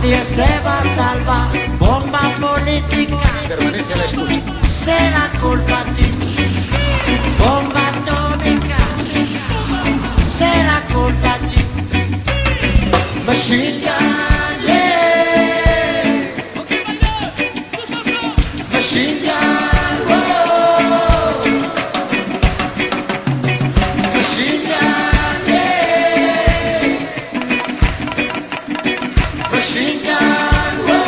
Nadie se va a salvar, bomba política. Permanece a la escucha. Será culpa ti, bomba atómica. Será culpa ti, machine gun, yeah. Machine gun, whoa. Machine gun, yeah. Machine gun, whoa.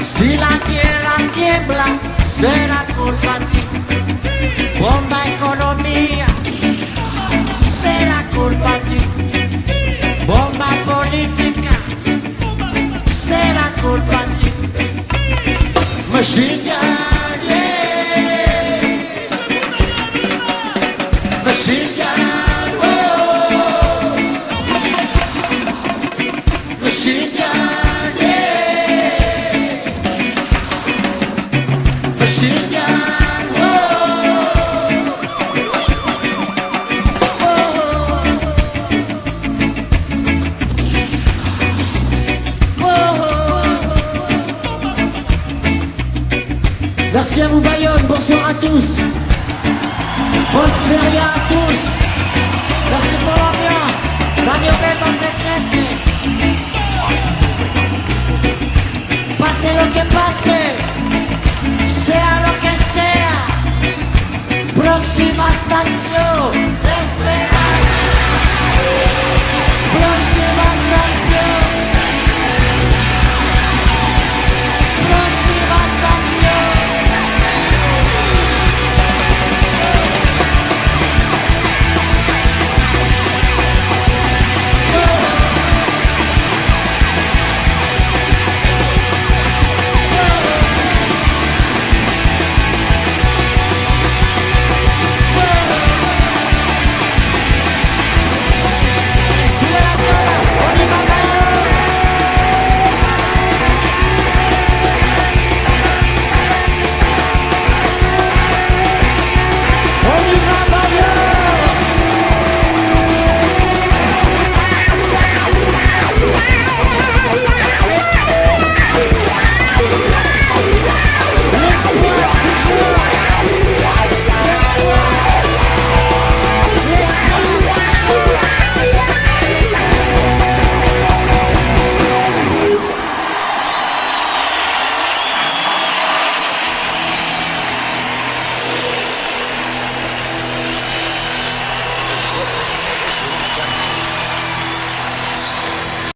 Si la tierra tiembla, será culpa ti. Bomba economía, será culpa ti. Bomba política, será culpa ti. Machine gun, yeah. Machine gun, whoa. Machine gun, yeah. Machine gun, whoa. Merci à vous Bayonne, bonsoir à tous. Bonne feria.